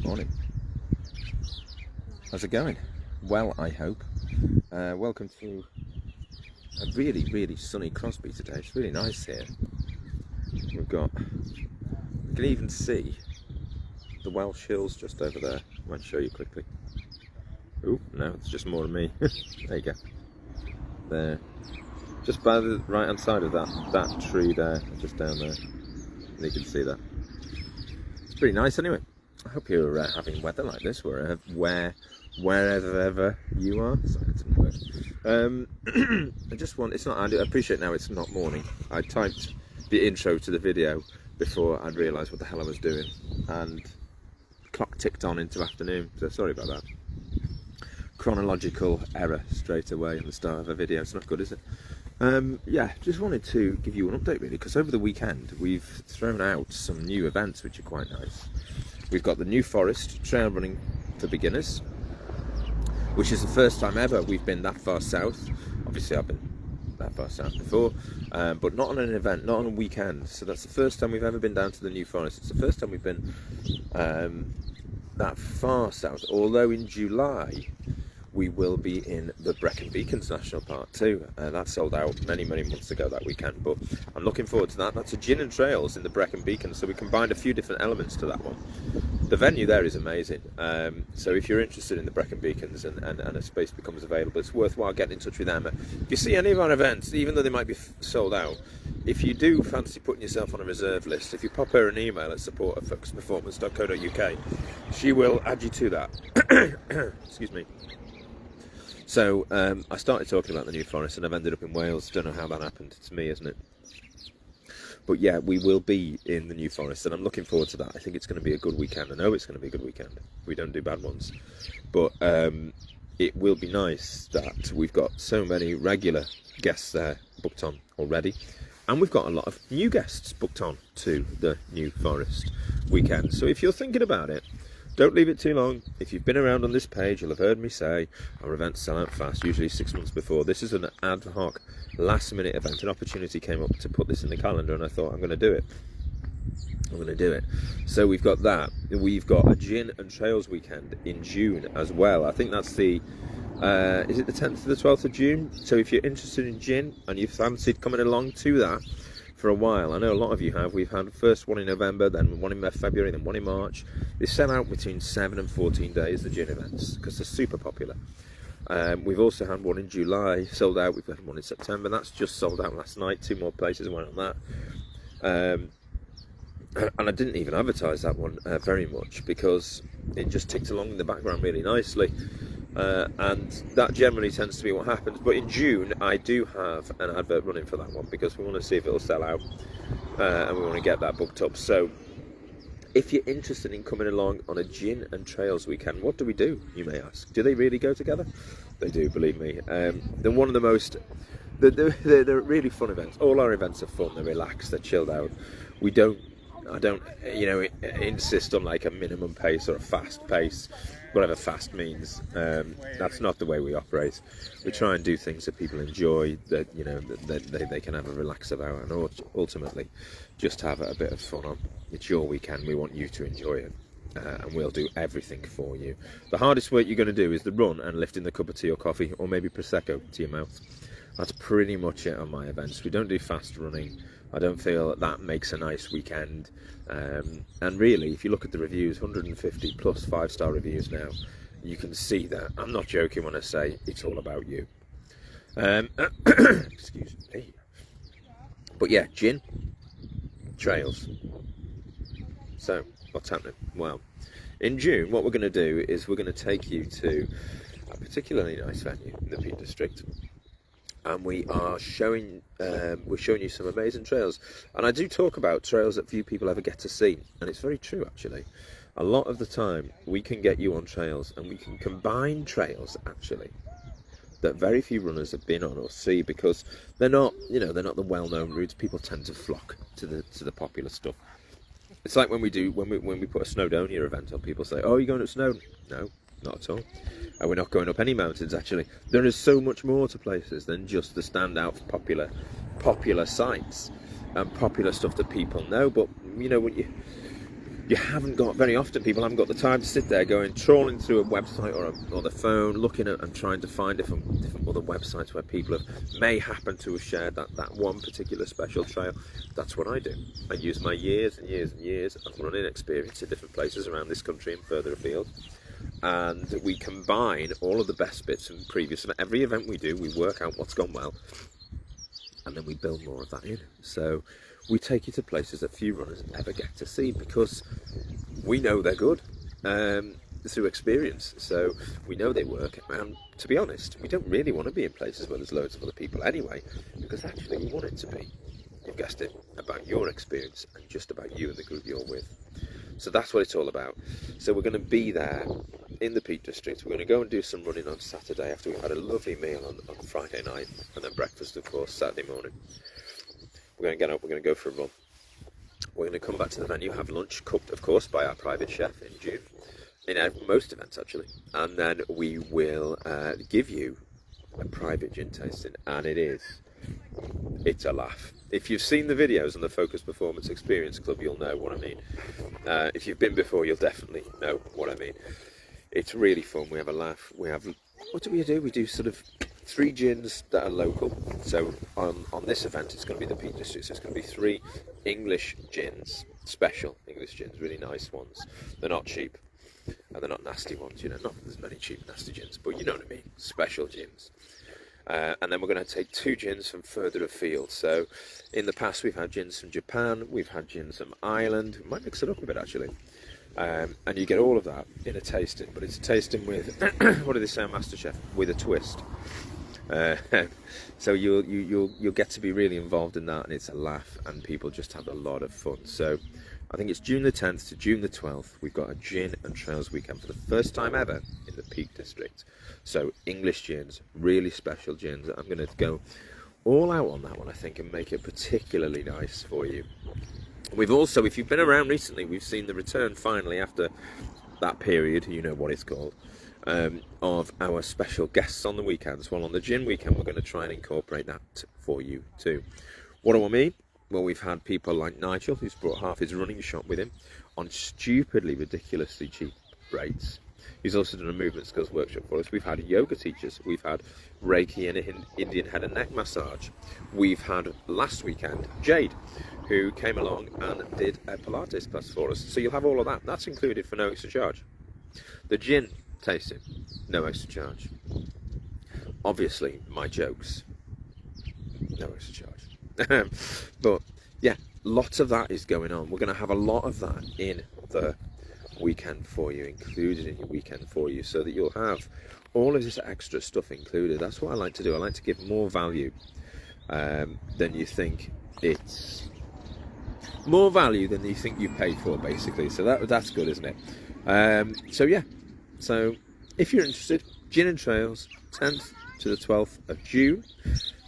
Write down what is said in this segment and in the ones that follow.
Morning. How's it going? Well, I hope. Welcome to a really, really sunny Crosby today. It's really nice here. You can even see the Welsh hills just over there. I might show you quickly. Oh, no, it's just more of me. There you go. There. Just by the right hand side of that tree there, just down there. And you can see that. It's pretty nice anyway. I hope you're having weather like this wherever you are. Sorry, it didn't work. I appreciate now it's not morning. I typed the intro to the video before I'd realised what the hell I was doing, and the clock ticked on into afternoon, so sorry about that. Chronological error straight away at the start of a video. It's not good, is it? Yeah, just wanted to give you an update really, because over the weekend we've thrown out some new events which are quite nice. We've got the New Forest trail running for beginners, which is the first time ever we've been that far south. Obviously I've been that far south before, but not on an event, not on a weekend. So that's the first time we've ever been down to the New Forest. It's the first time we've been that far south, although in July we will be in the Brecon Beacons National Park too. That sold out many months ago that weekend, but I'm looking forward to that. That's a gin and trails in the Brecon Beacons, so we combined a few different elements to that one. The venue there is amazing, so if you're interested in the Brecon Beacons and a space becomes available, it's worthwhile getting in touch with them. If you see any of our events, even though they might be sold out, if you do fancy putting yourself on a reserve list, if you pop her an email at support@focusedperformance.co.uk, she will add you to that. Excuse me. So I started talking about the New Forest and I've ended up in Wales. Don't know how that happened. It's me, isn't it? But yeah, we will be in the New Forest and I'm looking forward to that. I think it's going to be a good weekend. I know it's going to be a good weekend. We don't do bad ones. But it will be nice that we've got so many regular guests there booked on already. And we've got a lot of new guests booked on to the New Forest weekend. So if you're thinking about it, don't leave it too long. If you've been around on this page, you'll have heard me say our events sell out fast, usually 6 months before. This is an ad hoc, last-minute event. An opportunity came up to put this in the calendar, and I thought, I'm going to do it. So we've got that. We've got a gin and trails weekend in June as well. I think that's the, is it the 10th to the 12th of June? So if you're interested in gin and you've fancied coming along to that for a while, I know a lot of you have. We've had the first one in November, then one in February, then one in March. They sell out between 7 and 14 days, the gin events, because they're super popular. We've also had one in July, sold out. We've had one in September. That's just sold out last night. 2 more places went on that. And I didn't even advertise that one very much, because it just ticked along in the background really nicely. And that generally tends to be what happens. But in June I do have an advert running for that one, because we want to see if it'll sell out, and we want to get that booked up. So if you're interested in coming along on a gin and trails weekend, what do we do, you may ask? Do they really go together? They do, believe me. They're one of the most, they're really fun events. All our events are fun, they're relaxed, they're chilled out. I don't insist on like a minimum pace or a fast pace, whatever fast means. That's not the way we operate. We try and do things that people enjoy, that that they can have a relax about, and ultimately just have a bit of fun on. It's your weekend. We want you to enjoy it, and we'll do everything for you. The hardest work you're going to do is the run and lifting the cup of tea or coffee, or maybe prosecco to your mouth. That's pretty much it on my events. We don't do fast running. I don't feel that makes a nice weekend. And really, if you look at the reviews, 150 plus 5-star reviews now, you can see that I'm not joking when I say it's all about you. Excuse me. But yeah, gin, trails. So, what's happening? Well, in June, what we're going to do is we're going to take you to a particularly nice venue in the Peak District. And we're showing you some amazing trails. And I do talk about trails that few people ever get to see, and it's very true actually. A lot of the time we can get you on trails, and we can combine trails actually that very few runners have been on or see, because they're not the well-known routes. People tend to flock to the popular stuff. It's like when we put a Snowdonia event on, people say, "Oh, you're going up Snowdon?" No, not at all. And we're not going up any mountains actually. There is so much more to places than just the standout popular sites and popular stuff that people know. But you haven't got, very often people haven't got the time to sit there going trawling through a website or the phone, looking at and trying to find different other websites where people may happen to have shared that one particular special trail. That's what I do. I use my years and years and years of running experience in different places around this country and further afield, and we combine all of the best bits from previous, and every event we do, we work out what's gone well, and then we build more of that in. So we take you to places that few runners ever get to see, because we know they're good through experience. So we know they work, and to be honest, we don't really want to be in places where there's loads of other people anyway, because actually we want it to be, you've guessed it, about your experience and just about you and the group you're with. So that's what it's all about. So we're going to be there in the Peak District. We're going to go and do some running on Saturday after we've had a lovely meal on Friday night, and then breakfast, of course, Saturday morning. We're going to get up, we're going to go for a run. We're going to come back to the venue, have lunch, cooked, of course, by our private chef in June, in most events actually. And then we will give you a private gin tasting, and it's a laugh. If you've seen the videos on the Focus Performance Experience Club, you'll know what I mean. If you've been before, you'll definitely know what I mean. It's really fun. We have a laugh. What do? We do sort of 3 gins that are local. So on this event, it's going to be the Peak District. So it's going to be 3 English gins, special English gins, really nice ones. They're not cheap, and they're not nasty ones. You know, not there's many cheap nasty gins, but you know what I mean. Special gins. And then we're going to take 2 gins from further afield. So in the past, we've had gins from Japan, we've had gins from Ireland. We might mix it up a bit actually. And you get all of that in a tasting, but it's a tasting with what do they say on MasterChef? With a twist. So you'll get to be really involved in that, and it's a laugh, and people just have a lot of fun. So I think it's June the 10th to June the 12th. We've got a gin and trails weekend for the first time ever in the Peak District. So English gins, really special gins. I'm going to go all out on that one, I think, and make it particularly nice for you. We've also, if you've been around recently, we've seen the return finally after that period, you know what it's called, of our special guests on the weekends. Well, on the gin weekend, we're going to try and incorporate that for you too. What do I mean? Well, we've had people like Nigel, who's brought half his running shop with him on stupidly, ridiculously cheap rates. He's also done a movement skills workshop for us. We've had yoga teachers. We've had Reiki and Indian head and neck massage. We've had, last weekend, Jade, who came along and did a Pilates class for us. So you'll have all of that. That's included for no extra charge. The gin tasting, no extra charge. Obviously, my jokes, no extra charge. But yeah, lots of that is going on. We're going to have a lot of that in the weekend for you, included in your weekend for you, so that you'll have all of this extra stuff included. That's what I like to do. I like to give more value than you think. It's more value than you think you've paid for, basically. So that's good, isn't it? So yeah, so if you're interested, Gin and Trails, 10th to the 12th of June,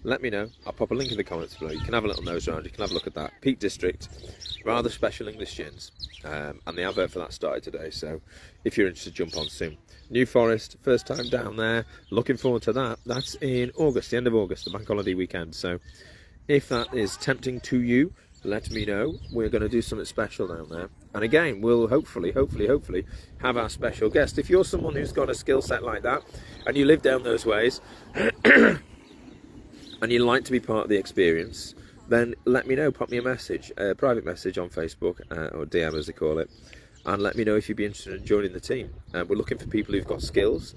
let me know. I'll pop a link in the comments below. You can have a little nose around, you can have a look at that. Peak District, rather special English gins, and the advert for that started today, so if you're interested, jump on soon. New Forest, first time down there, looking forward to that. That's in August, the end of August, the bank holiday weekend. So if that is tempting to you, let me know. We're going to do something special down there, and again, we'll hopefully have our special guest. If you're someone who's got a skill set like that and you live down those ways and you'd like to be part of the experience, then let me know. Pop me a message, a private message on Facebook, or DM as they call it, and let me know if you'd be interested in joining the team. We're looking for people who've got skills,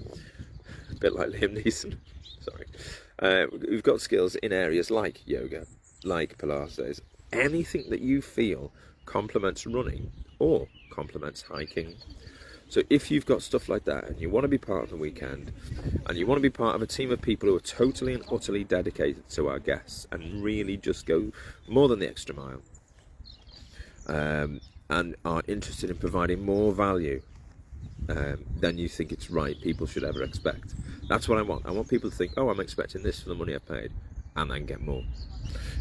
a bit like Liam Neeson, sorry, who've got skills in areas like yoga, like Pilates, anything that you feel complements running or complements hiking. So if you've got stuff like that and you want to be part of the weekend, and you want to be part of a team of people who are totally and utterly dedicated to our guests and really just go more than the extra mile, and are interested in providing more value than you think it's right people should ever expect, that's what I want. I want people to think, oh, I'm expecting this for the money I've paid, and then get more.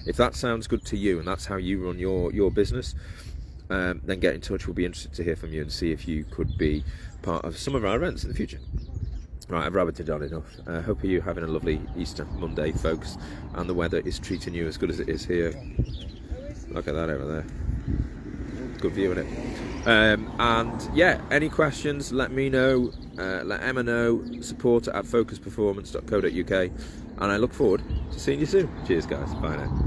If that sounds good to you and that's how you run your business, then get in touch. We'll be interested to hear from you and see if you could be part of some of our events in the future. Right, I've rabbited on enough. Hope you're having a lovely Easter Monday, folks, and the weather is treating you as good as it is here. Look at that over there. Good view, isn't it? And yeah, any questions, let me know, let Emma know, support@focusedperformance.co.uk, and I look forward to seeing you soon. Cheers guys, bye now.